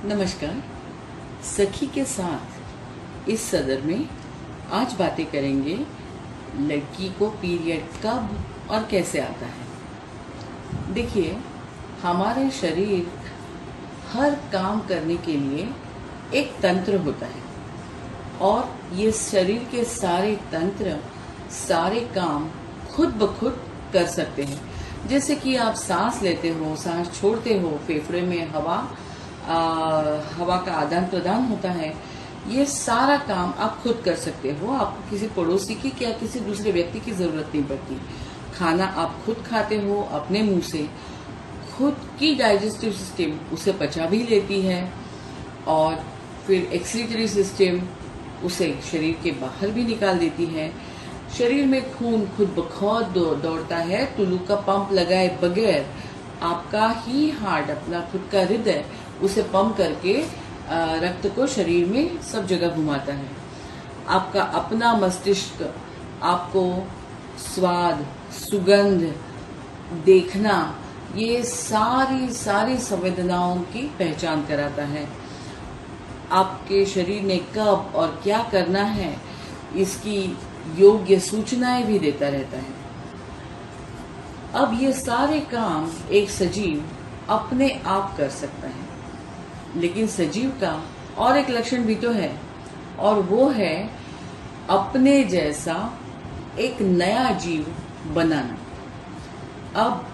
नमस्कार। सखी के साथ इस सदर में आज बातें करेंगे लड़की को पीरियड कब और कैसे आता है। देखिए, हमारे शरीर हर काम करने के लिए एक तंत्र होता है और ये शरीर के सारे तंत्र सारे काम खुद ब खुद कर सकते हैं। जैसे कि आप सांस लेते हो, सांस छोड़ते हो, फेफड़े में हवा का आदान प्रदान होता है। ये सारा काम आप खुद कर सकते हो। आपको किसी पड़ोसी की या किसी दूसरे व्यक्ति की जरूरत नहीं पड़ती। खाना आप खुद खाते हो अपने मुंह से। खुद की डाइजेस्टिव सिस्टम उसे पचा भी लेती है और फिर एक्सक्रीटरी सिस्टम उसे शरीर के बाहर भी निकाल देती है। शरीर में खून खुद ब खुद दौड़ता है। टुल्लू का पंप लगाए बगैर आपका ही हार्ट, अपना खुद का हृदय उसे पंप करके रक्त को शरीर में सब जगह घुमाता है। आपका अपना मस्तिष्क आपको स्वाद, सुगंध, देखना, ये सारी संवेदनाओं की पहचान कराता है। आपके शरीर ने कब और क्या करना है इसकी योग्य सूचनाएं भी देता रहता है। अब ये सारे काम एक सजीव अपने आप कर सकता है, लेकिन सजीव का और एक लक्षण भी तो है और वो है अपने जैसा एक नया जीव बनाना। अब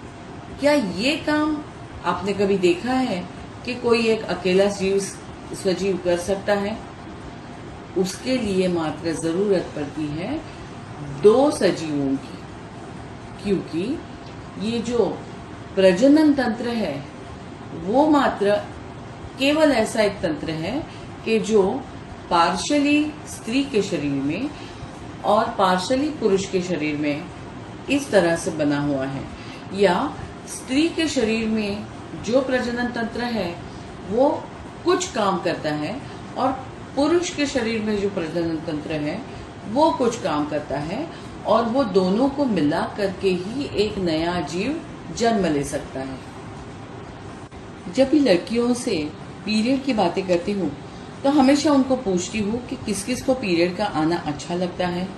क्या ये काम आपने कभी देखा है कि कोई एक अकेला सजीव कर सकता है? उसके लिए मात्र जरूरत पड़ती है दो सजीवों की, क्योंकि ये जो प्रजनन तंत्र है वो मात्र केवल ऐसा एक तंत्र है कि जो पार्शली स्त्री के शरीर में और पार्शली पुरुष के शरीर में इस तरह से बना हुआ है। या स्त्री के शरीर में जो प्रजनन तंत्र है वो कुछ काम करता है और पुरुष के शरीर में जो प्रजनन तंत्र है वो कुछ काम करता है, और वो दोनों को मिला करके ही एक नया जीव जन्म ले सकता है। जब भी लड़कियों से पीरियड की बातें करती हूँ तो हमेशा उनको पूछती हूँ कि किस किस को पीरियड का आना अच्छा लगता है।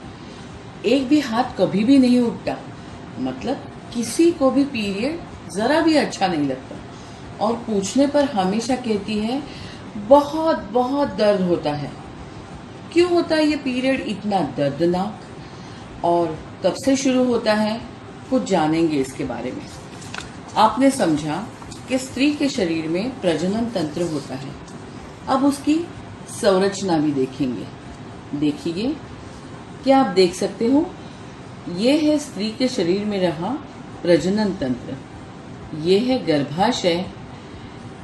एक भी हाथ कभी भी नहीं उठता, मतलब किसी को भी पीरियड जरा भी अच्छा नहीं लगता। और पूछने पर हमेशा कहती है बहुत बहुत दर्द होता है। क्यों होता है ये पीरियड इतना दर्दनाक और कब से शुरू होता है, कुछ जानेंगे इसके बारे में। आपने समझा कि स्त्री के शरीर में प्रजनन तंत्र होता है। अब उसकी संरचना भी देखेंगे। देखिए, क्या आप देख सकते हो? ये है स्त्री के शरीर में रहा प्रजनन तंत्र। ये है गर्भाशय।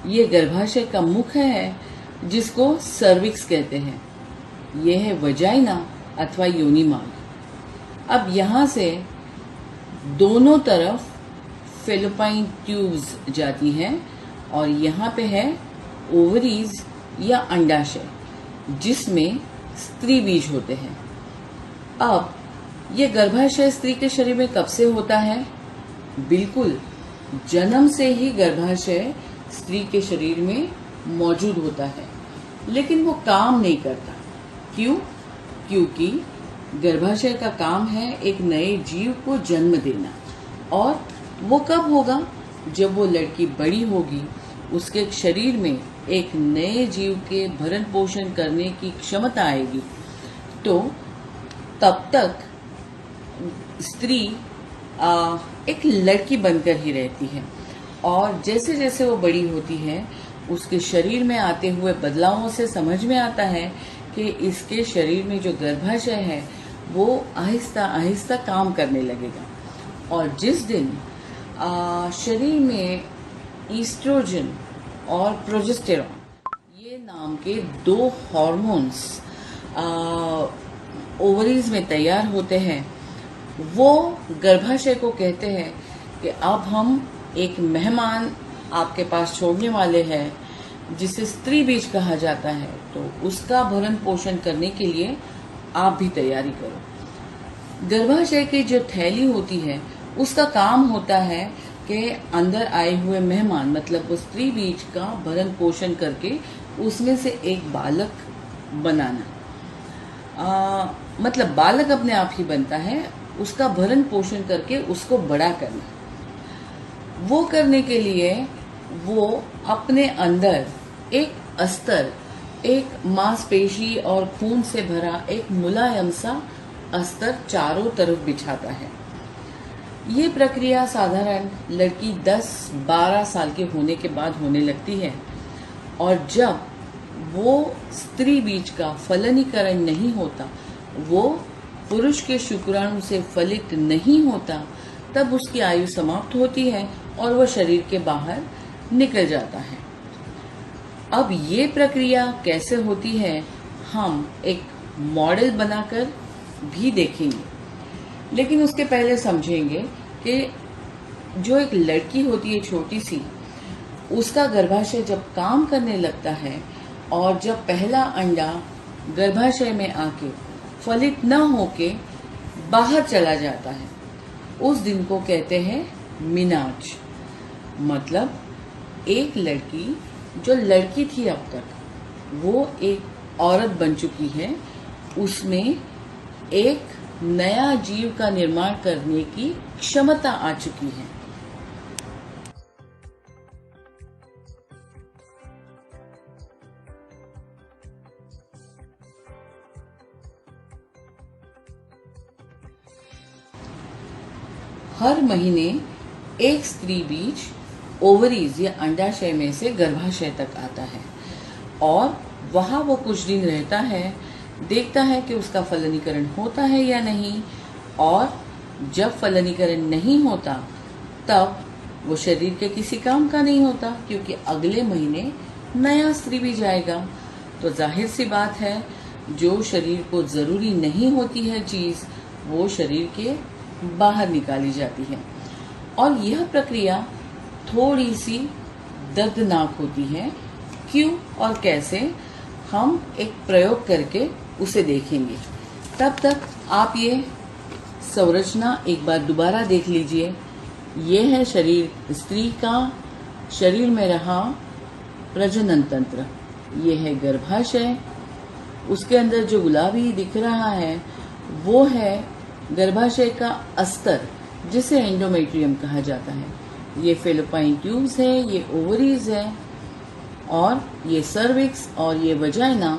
ये गर्भाशय का मुख है जिसको सर्विक्स कहते हैं। ये है वजाइना अथवा योनि मार्ग। अब यहाँ से दोनों तरफ फेलोपाइन ट्यूब्स जाती हैं और यहाँ पे है ओवरीज या अंडाशय जिसमें स्त्री बीज होते हैं। अब ये गर्भाशय स्त्री के शरीर में कब से होता है? बिल्कुल जन्म से ही गर्भाशय स्त्री के शरीर में मौजूद होता है, लेकिन वो काम नहीं करता। क्यों? क्योंकि गर्भाशय का काम है एक नए जीव को जन्म देना, और वो कब होगा? जब वो लड़की बड़ी होगी, उसके शरीर में एक नए जीव के भरण पोषण करने की क्षमता आएगी, तो तब तक स्त्री एक लड़की बनकर ही रहती है। और जैसे जैसे वो बड़ी होती है उसके शरीर में आते हुए बदलावों से समझ में आता है कि इसके शरीर में जो गर्भाशय है वो आहिस्ता आहिस्ता काम करने लगेगा। और जिस दिन शरीर में ईस्ट्रोजन और प्रोजेस्टेरॉन ये नाम के दो हॉर्मोन्स ओवरीज में तैयार होते हैं, वो गर्भाशय को कहते हैं कि अब हम एक मेहमान आपके पास छोड़ने वाले हैं जिसे स्त्री बीज कहा जाता है, तो उसका भरण पोषण करने के लिए आप भी तैयारी करो। गर्भाशय की जो थैली होती है उसका काम होता है के अंदर आए हुए मेहमान मतलब वो स्त्री बीज का भरण पोषण करके उसमें से एक बालक बनाना। मतलब बालक अपने आप ही बनता है, उसका भरण पोषण करके उसको बड़ा करना। वो करने के लिए वो अपने अंदर एक अस्तर, एक मांसपेशी और खून से भरा एक मुलायम सा अस्तर चारों तरफ बिछाता है। ये प्रक्रिया साधारण लड़की 10-12 साल के होने के बाद होने लगती है, और जब वो स्त्री बीज का फलनीकरण नहीं होता, वो पुरुष के शुक्राणु से फलित नहीं होता, तब उसकी आयु समाप्त होती है और वह शरीर के बाहर निकल जाता है। अब ये प्रक्रिया कैसे होती है हम एक मॉडल बनाकर भी देखेंगे, लेकिन उसके पहले समझेंगे कि जो एक लड़की होती है छोटी सी, उसका गर्भाशय जब काम करने लगता है और जब पहला अंडा गर्भाशय में आके फलित न होके बाहर चला जाता है, उस दिन को कहते हैं मीनाज। मतलब एक लड़की जो लड़की थी अब तक, वो एक औरत बन चुकी है, उसमें एक नया जीव का निर्माण करने की क्षमता आ चुकी है। हर महीने एक स्त्री बीज ओवरीज या अंडाशय में से गर्भाशय तक आता है और वहां वो कुछ दिन रहता है, देखता है कि उसका फलनीकरण होता है या नहीं, और जब फलनीकरण नहीं होता तब वो शरीर के किसी काम का नहीं होता, क्योंकि अगले महीने नया स्त्री बीज आएगा। तो जाहिर सी बात है, जो शरीर को जरूरी नहीं होती है चीज, वो शरीर के बाहर निकाली जाती है। और यह प्रक्रिया थोड़ी सी दर्दनाक होती है। क्यों और कैसे, हम एक प्रयोग करके उसे देखेंगे। तब तक आप ये संरचना एक बार दोबारा देख लीजिए। ये है शरीर स्त्री का, शरीर में रहा प्रजनन तंत्र, ये है गर्भाशय, उसके अंदर जो गुलाबी दिख रहा है वो है गर्भाशय का अस्तर, जिसे एंडोमेट्रियम कहा जाता है। ये फेलोपाइन ट्यूब्स है, ये ओवरीज है, और ये सर्विक्स और ये वजाइना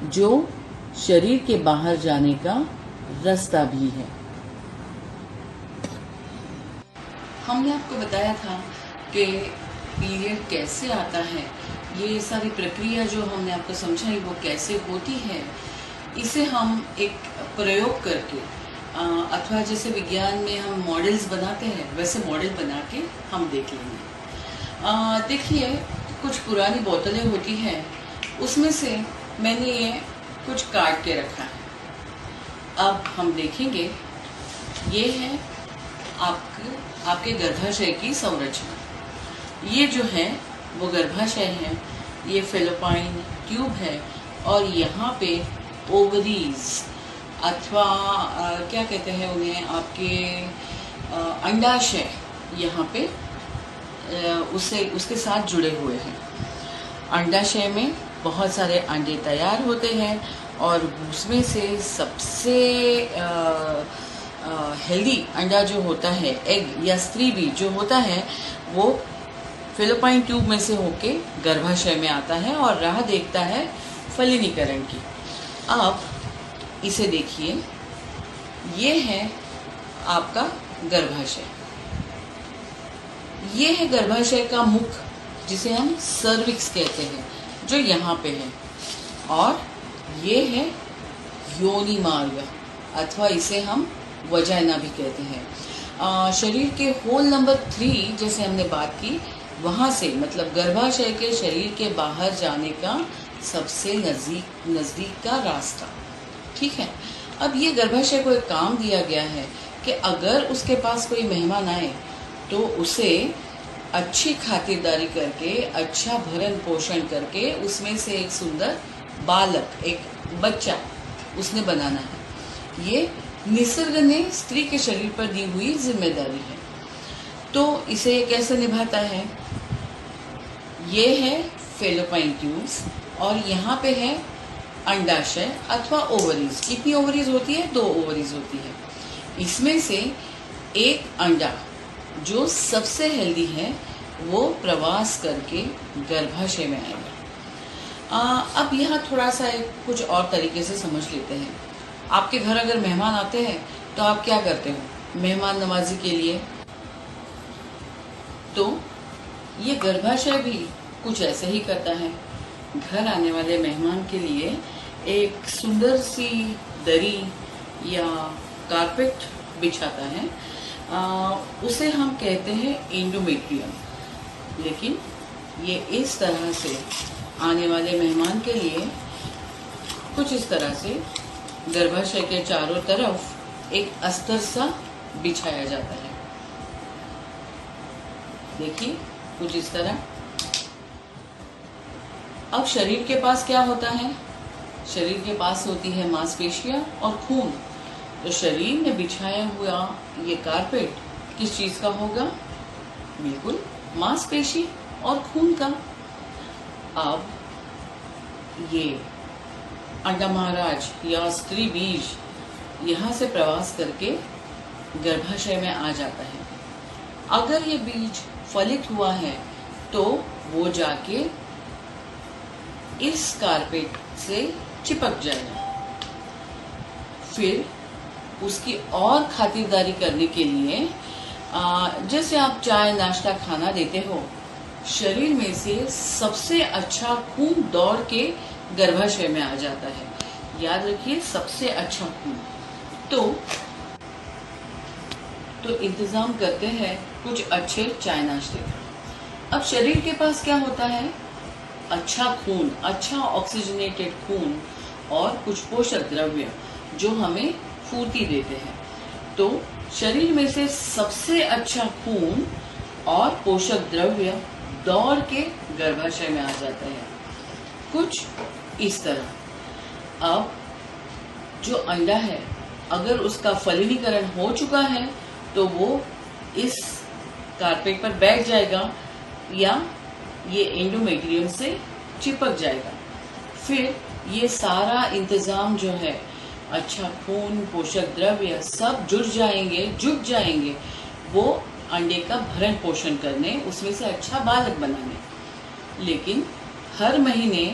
जो शरीर के बाहर जाने का रास्ता भी है। हमने आपको बताया था कि पीरियड कैसे आता है, ये सारी प्रक्रिया जो हमने आपको समझाई वो कैसे होती है। इसे हम एक प्रयोग करके अथवा जैसे विज्ञान में हम मॉडल्स बनाते हैं, वैसे मॉडल बना के हम देख लेंगे। देखिए, कुछ पुरानी बोतलें होती हैं, उसमें से मैंने ये कुछ काट के रखा है। अब हम देखेंगे, ये है आपके गर्भाशय की संरचना। ये जो है वो गर्भाशय है, ये फेलोपाइन ट्यूब है, और यहाँ पे ओवरीज अथवा क्या कहते हैं उन्हें, आपके अंडाशय यहाँ पे उसके साथ जुड़े हुए हैं। अंडाशय में बहुत सारे अंडे तैयार होते हैं, और उसमें से सबसे हेल्दी अंडा जो होता है, एग या स्त्री बीज जो होता है, वो फेलोपाइन ट्यूब में से होके गर्भाशय में आता है और राह देखता है फलिनीकरण की। अब इसे देखिए, ये है आपका गर्भाशय, ये है गर्भाशय का मुख, जिसे हम सर्विक्स कहते हैं, जो यहाँ पे है, और ये है योनि मार्ग, अथवा इसे हम वजाइना भी कहते हैं। शरीर के होल नंबर 3 जैसे हमने बात की, वहाँ से मतलब गर्भाशय के शरीर के बाहर जाने का सबसे नज़दीक का रास्ता। ठीक है। अब ये गर्भाशय को एक काम दिया गया है कि अगर उसके पास कोई मेहमान आए तो उसे अच्छी खातिरदारी करके, अच्छा भरण पोषण करके उसमें से एक सुंदर बालक, एक बच्चा उसने बनाना है। ये निसर्ग ने स्त्री के शरीर पर दी हुई जिम्मेदारी है। तो इसे कैसे निभाता है? ये है फेलोपाइन ट्यूब्स और यहाँ पे है अंडाशय अथवा ओवरीज। कितनी ओवरीज होती है? 2 ओवरीज होती है। इसमें से एक अंडा जो सबसे हेल्दी है वो प्रवास करके गर्भाशय में आएगा। अब यहाँ थोड़ा सा कुछ और तरीके से समझ लेते हैं। आपके घर अगर मेहमान आते हैं तो आप क्या करते हो मेहमान नवाजी के लिए? तो ये गर्भाशय भी कुछ ऐसे ही करता है। घर आने वाले मेहमान के लिए एक सुंदर सी दरी या कारपेट बिछाता है। उसे हम कहते हैं एंडोमेट्रियम। लेकिन ये इस तरह से आने वाले मेहमान के लिए कुछ इस तरह से गर्भाशय के चारों तरफ एक अस्तर सा बिछाया जाता है। देखिए कुछ इस तरह। अब शरीर के पास क्या होता है? शरीर के पास होती है मांसपेशियां और खून। तो शरीर में बिछाया हुआ ये कारपेट किस चीज का होगा? बिल्कुल मांसपेशी और खून का। अब ये अंडा महाराज या स्त्री बीज यहाँ से प्रवास करके गर्भाशय में आ जाता है। अगर ये बीज फलित हुआ है तो वो जाके इस कारपेट से चिपक जाएगा। फिर उसकी और खातिरदारी करने के लिए जैसे आप चाय नाश्ता खाना देते हो, शरीर में से सबसे अच्छा खून दौड़ के गर्भाशय में आ जाता है। याद रखिए, सबसे अच्छा खून। तो इंतजाम करते हैं कुछ अच्छे चाय नाश्ते का। अब शरीर के पास क्या होता है? अच्छा खून, अच्छा ऑक्सीजनेटेड खून और कुछ पोषक द्रव्य जो हमें फुर्ती देते हैं। तो शरीर में से सबसे अच्छा खून और पोषक द्रव्य दौड़ के गर्भाशय में आ जाते हैं कुछ इस तरह। अब जो अंडा है, अगर उसका फलीनीकरण हो चुका है तो वो इस कारपेट पर बैठ जाएगा या ये एंडोमेट्रियम से चिपक जाएगा। फिर ये सारा इंतजाम जो है, अच्छा खून, पोषक द्रव्य सब जुट जाएंगे वो अंडे का भरण पोषण करने, उसमें से अच्छा बालक बनाने। लेकिन हर महीने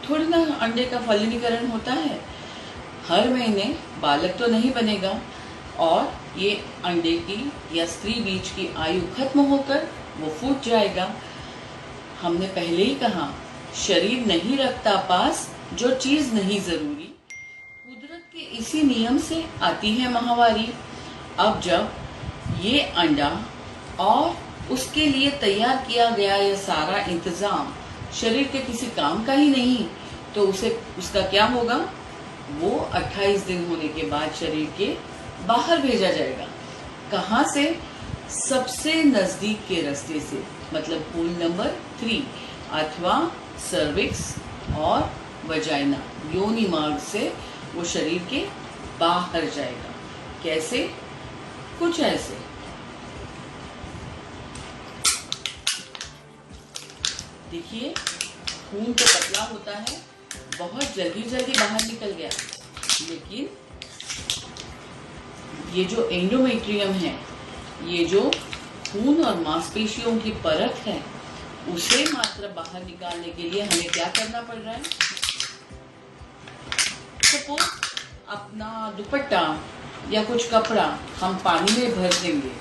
थोड़ी ना अंडे का फलीनीकरण होता है। हर महीने बालक तो नहीं बनेगा और ये अंडे की या स्त्री बीज की आयु खत्म होकर वो फूट जाएगा। हमने पहले ही कहा, शरीर नहीं रखता पास जो चीज नहीं जरूरी। कुदरत के इसी नियम से आती है माहवारी। अब जब ये अंडा और उसके लिए तैयार किया गया ये सारा इंतजाम शरीर के किसी काम का ही नहीं, तो उसका क्या होगा? वो 28 दिन होने के बाद शरीर के बाहर भेजा जाएगा। कहाँ से? सबसे नजदीक के रास्ते से, मतलब होल नंबर 3 अथवा सर्विक्स और वजाइना, योनि मार्ग से वो शरीर के बाहर जाएगा। कैसे? कुछ ऐसे। देखिए, खून तो पतला होता है, बहुत जल्दी बाहर निकल गया। लेकिन ये जो एंडोमेट्रियम है, ये जो खून और मांसपेशियों की परत है, उसे मात्र बाहर निकालने के लिए हमें क्या करना पड़ रहा है? सपोज अपना दुपट्टा या कुछ कपड़ा हम पानी में भर देंगे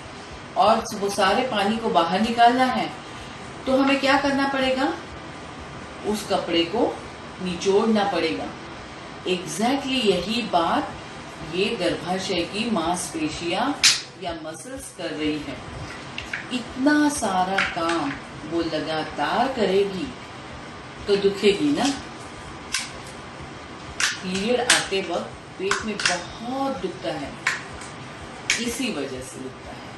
और वो सारे पानी को बाहर निकालना है, तो हमें क्या करना पड़ेगा? उस कपड़े को निचोड़ना पड़ेगा। एग्जैक्टली यही बात ये गर्भाशय की मांसपेशियां या मसल्स कर रही है। इतना सारा काम वो लगातार करेगी तो दुखेगी ना। पीरियड आते वक्त पेट में बहुत दुखता है, इसी वजह से दुखता है।